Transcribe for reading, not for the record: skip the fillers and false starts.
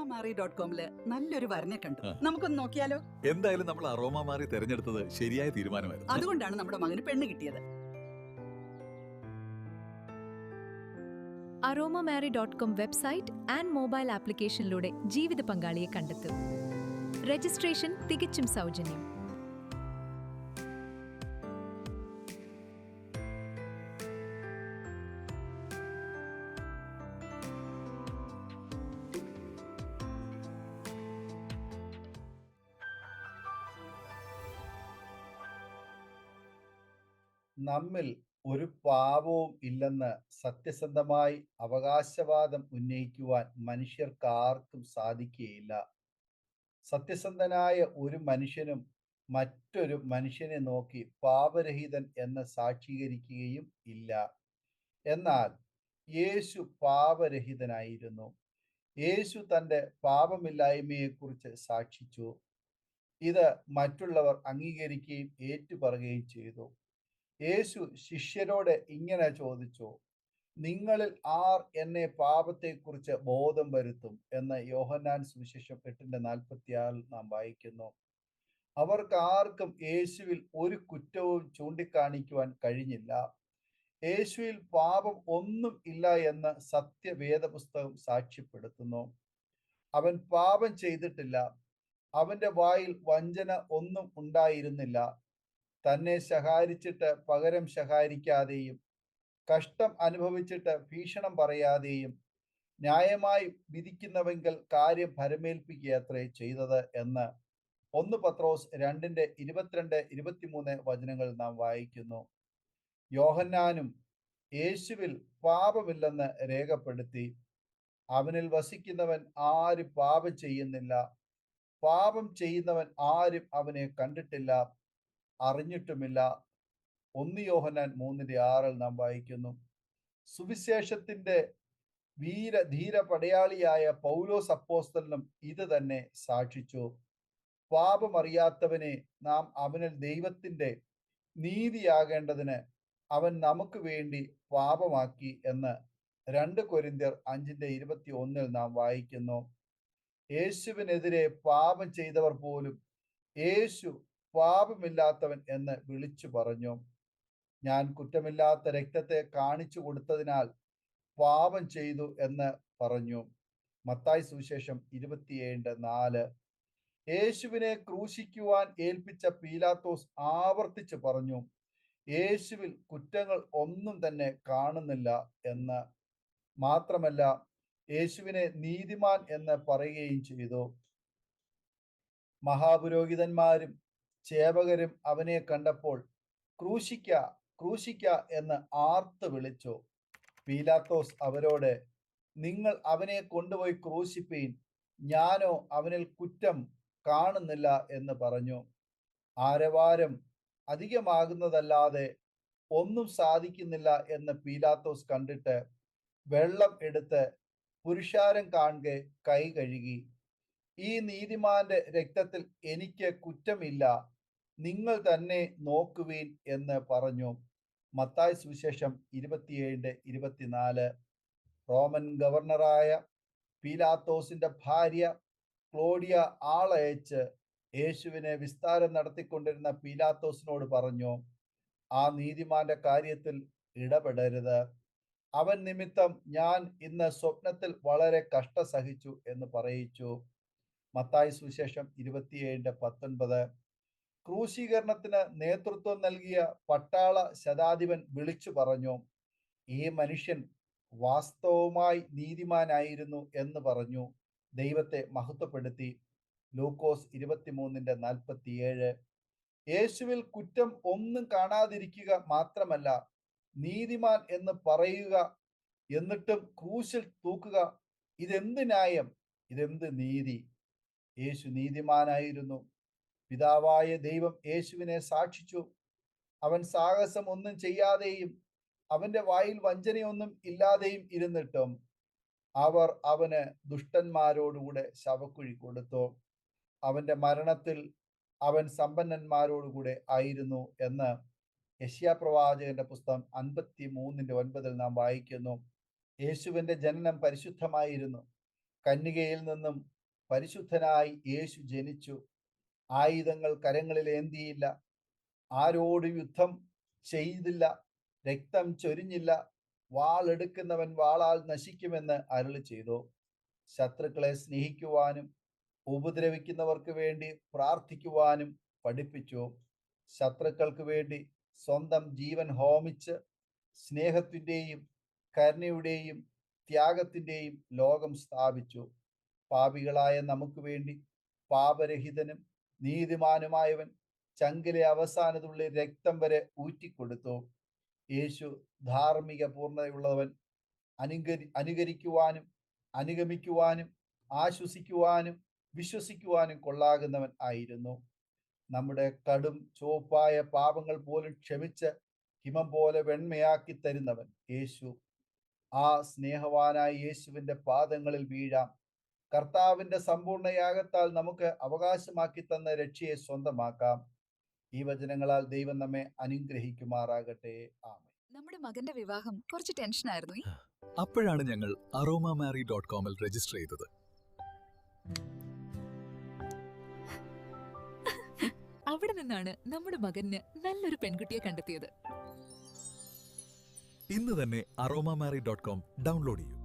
aromamari.com-ല് നല്ലൊരു വരനെ കണ്ടു. നമുക്കൊന്ന് നോക്കിയാലോ? എന്തായാലും നമ്മൾ അറോമ മാറി തെരഞ്ഞെടുത്തത് ശരിയായ തീരുമാനമായിരുന്നു. അതുകൊണ്ടാണ് നമ്മുടെ മകന് പെണ്ണ് കിട്ടിയത്. aromamari.com വെബ്സൈറ്റ് ആൻഡ് മൊബൈൽ ആപ്ലിക്കേഷനിലൂടെ ജീവിത പങ്കാളിയെ കണ്ടെത്തൂ. രജിസ്ട്രേഷൻ തികച്ചും സൗജന്യം. നമ്മിൽ ഒരു പാപവും ഇല്ലെന്ന് സത്യസന്ധമായി അവകാശവാദം ഉന്നയിക്കുവാൻ മനുഷ്യർക്കാർക്കും സാധിക്കുകയില്ല. സത്യസന്ധനായ ഒരു മനുഷ്യനും മറ്റൊരു മനുഷ്യനെ നോക്കി പാപരഹിതൻ എന്ന് സാക്ഷീകരിക്കുകയും ഇല്ല. എന്നാൽ യേശു പാപരഹിതനായിരുന്നു. യേശു തൻ്റെ പാപമില്ലായ്മയെക്കുറിച്ച് സാക്ഷിച്ചു. ഇത് മറ്റുള്ളവർ അംഗീകരിക്കുകയും ഏറ്റുപറയുകയും ചെയ്തു. യേശു ശിഷ്യരോട് ഇങ്ങനെ ചോദിച്ചു: നിങ്ങളിൽ ആർ എന്നെ പാപത്തെക്കുറിച്ച് ബോധം വരുത്തും എന്ന് യോഹന്നാൻ സുവിശേഷം 8:46 നാം വായിക്കുന്നു. അവർക്ക് ആർക്കും യേശുവിൽ ഒരു കുറ്റവും ചൂണ്ടിക്കാണിക്കുവാൻ കഴിഞ്ഞില്ല. യേശുവിൽ പാപം ഒന്നും ഇല്ല എന്ന് സത്യവേദപുസ്തകം സാക്ഷ്യപ്പെടുത്തുന്നു. അവൻ പാപം ചെയ്തിട്ടില്ല. അവന്റെ വായിൽ വഞ്ചന ഒന്നും ഉണ്ടായിരുന്നില്ല. തന്നെ ശകാരിച്ചിട്ട് പകരം ശകാരിക്കാതെയും കഷ്ടം അനുഭവിച്ചിട്ട് ഭീഷണം പറയാതെയും ന്യായമായി വിധിക്കുന്നവെങ്കിൽ കാര്യം ഭരമേൽപ്പിക്കുകയത്രേ ചെയ്തത് എന്ന് 1 പത്രോസ് 2:22-23 വചനങ്ങൾ നാം വായിക്കുന്നു. യോഹന്നാനും യേശുവിൽ പാപമില്ലെന്ന് രേഖപ്പെടുത്തി. അവനിൽ വസിക്കുന്നവൻ ആരും പാപം ചെയ്യുന്നില്ല. പാപം ചെയ്യുന്നവൻ ആരും അവനെ കണ്ടിട്ടില്ല, അറിഞ്ഞിട്ടുമില്ല. 1 യോഹന്നാൻ 3:6 നാം വായിക്കുന്നു. സുവിശേഷത്തിന്റെ ധീര പടയാളിയായ പൗലോസ് അപ്പോസ്തലനും ഇത് തന്നെ സാക്ഷിച്ചു. പാപമറിയാത്തവനെ നാം അവനിൽ ദൈവത്തിന്റെ നീതിയാകേണ്ടതിന് അവൻ നമുക്ക് വേണ്ടി പാപമാക്കി എന്ന് 2 കൊരിന്ത്യർ 5:21 നാം വായിക്കുന്നു. യേശുവിനെതിരെ പാപം ചെയ്തവർ പോലും യേശു പാപമില്ലാത്തവൻ എന്ന് വിളിച്ചു പറഞ്ഞു. ഞാൻ കുറ്റമില്ലാത്ത രക്തത്തെ കാണിച്ചു കൊടുത്തതിനാൽ പാപം ചെയ്തു എന്ന് പറഞ്ഞു. മത്തായി സുവിശേഷം 27:4. യേശുവിനെ ക്രൂശിക്കുവാൻ ഏൽപ്പിച്ച പീലാത്തോസ് ആവർത്തിച്ച് പറഞ്ഞു, യേശുവിൽ കുറ്റങ്ങൾ ഒന്നും തന്നെ കാണുന്നില്ല എന്ന്. മാത്രമല്ല, യേശുവിനെ നീതിമാൻ എന്ന് പറയുകയും ചെയ്തു. മഹാപുരോഹിതന്മാരും ചേവകരും അവനെ കണ്ടപ്പോൾ ക്രൂശിക്ക, ക്രൂശിക്ക എന്ന് ആർത്ത് വിളിച്ചു. പീലാത്തോസ് അവരോട്, നിങ്ങൾ അവനെ കൊണ്ടുപോയി ക്രൂശിപ്പീൻ, ഞാനോ അവനിൽ കുറ്റം കാണുന്നില്ല എന്ന് പറഞ്ഞു. ആരവാരം അധികമാകുന്നതല്ലാതെ ഒന്നും സാധിക്കുന്നില്ല എന്ന് പീലാത്തോസ് കണ്ടിട്ട് വെള്ളം എടുത്ത് പുരുഷാരം കാണെ കൈ കഴുകി, ഈ നീതിമാന്റെ രക്തത്തിൽ എനിക്ക് കുറ്റമില്ല, നിങ്ങൾ തന്നെ നോക്കുവീൻ എന്ന് പറഞ്ഞു. മത്തായി സുവിശേഷം 27:24. റോമൻ ഗവർണറായ പീലാത്തോസിന്റെ ഭാര്യ ക്ലോഡിയ ആളയച്ച് യേശുവിനെ വിസ്താരം നടത്തിക്കൊണ്ടിരുന്ന പീലാത്തോസിനോട് പറഞ്ഞു, ആ നീതിമാന്റെ കാര്യത്തിൽ ഇടപെടരുത്. അവൻ നിമിത്തം ഞാൻ ഇന്ന് സ്വപ്നത്തിൽ വളരെ കഷ്ട സഹിച്ചു എന്ന് പറയിച്ചു. മത്തായി സുവിശേഷം 27:19. ക്രൂശീകരണത്തിന് നേതൃത്വം നൽകിയ പട്ടാള ശതാധിപൻ വിളിച്ചു പറഞ്ഞു, ഈ മനുഷ്യൻ വാസ്തവമായി നീതിമാനായിരുന്നു എന്ന് പറഞ്ഞു ദൈവത്തെ മഹത്വപ്പെടുത്തി. ലൂക്കോസ് 23:47. യേശുവിൽ കുറ്റം ഒന്നും കാണാതിരിക്കുക മാത്രമല്ല, നീതിമാൻ എന്ന് പറയുക, എന്നിട്ടും ക്രൂശിൽ തൂക്കുക, ഇതെന്ത് ന്യായം, ഇതെന്ത് നീതി? യേശു നീതിമാനായിരുന്നു. പിതാവായ ദൈവം യേശുവിനെ സാക്ഷിച്ചു. അവൻ സാഹസം ഒന്നും ചെയ്യാതെയും അവന്റെ വായിൽ വഞ്ചനയൊന്നും ഇല്ലാതെയും ഇരുന്നിട്ടും അവർ അവന് ദുഷ്ടന്മാരോടുകൂടെ ശവക്കുഴി കൊടുത്തു. അവന്റെ മരണത്തിൽ അവൻ സമ്പന്നന്മാരോടുകൂടെ ആയിരുന്നു എന്ന് യെശയ്യാപ്രവാചകന്റെ പുസ്തകം 53:9 നാം വായിക്കുന്നു. യേശുവിന്റെ ജനനം പരിശുദ്ധമായിരുന്നു. കന്യകയിൽ നിന്നും പരിശുദ്ധനായി യേശു ജനിച്ചു. ആയുധങ്ങൾ കരങ്ങളിൽ ഏന്തിയില്ല, ആരോടും യുദ്ധം ചെയ്തില്ല, രക്തം ചൊരിഞ്ഞില്ല, വാളെടുക്കുന്നവൻ വാളാൽ നശിക്കുമെന്ന് അരുളി ചെയ്തു. ശത്രുക്കളെ സ്നേഹിക്കുവാനും ഉപദ്രവിക്കുന്നവർക്ക് വേണ്ടി പ്രാർത്ഥിക്കുവാനും പഠിപ്പിച്ചു. ശത്രുക്കൾക്ക് വേണ്ടി സ്വന്തം ജീവൻ ഹോമിച്ച് സ്നേഹത്തിൻ്റെയും കരുണയുടെയും ത്യാഗത്തിൻ്റെയും ലോകം സ്ഥാപിച്ചു. പാപികളായ നമുക്ക് വേണ്ടി പാപരഹിതനും നീതിമാനുമായവൻ ചങ്കിലെ അവസാനത്തുള്ളിൽ രക്തം വരെ ഊറ്റിക്കൊടുത്തു. യേശു ധാർമ്മിക പൂർണ്ണതയുള്ളവൻ, അനുകരിക്കുവാനും അനുഗമിക്കുവാനും ആശ്വസിക്കുവാനും വിശ്വസിക്കുവാനും കൊള്ളാകുന്നവൻ ആയിരുന്നു. നമ്മുടെ കടും ചുവപ്പായ പാപങ്ങൾ പോലും ക്ഷമിച്ച് ഹിമം പോലെ വെണ്മയാക്കി തരുന്നവൻ യേശു. ആ സ്നേഹവാനായ യേശുവിൻ്റെ പാദങ്ങളിൽ വീഴാം. കർത്താവിൻ്റെ സമ്പൂർണ്ണയാഗത്താൽ നമുക്ക് അവകാശമാക്കി തന്ന രക്ഷയെ സ്വന്തമാക്കാം. ഈ വചനങ്ങളാൽ ദൈവം നമ്മെ അനുഗ്രഹിക്കുമാറാകട്ടെ. ആമേൻ. നമ്മുടെ മകന്റെ വിവാഹം കുറച്ച് ടെൻഷനായിരുന്നു. അപ്പോഴാണ് ഞങ്ങൾ aromamary.com രജിസ്റ്റർ ചെയ്തത്. അവിടെ നിന്നാണ് നമ്മുടെ മകന് നല്ലൊരു പെൺകുട്ടിയെ കണ്ടെത്തിയത്. ഇന്ന് തന്നെ aromamary.com ഡൗൺലോഡ് ചെയ്യൂ.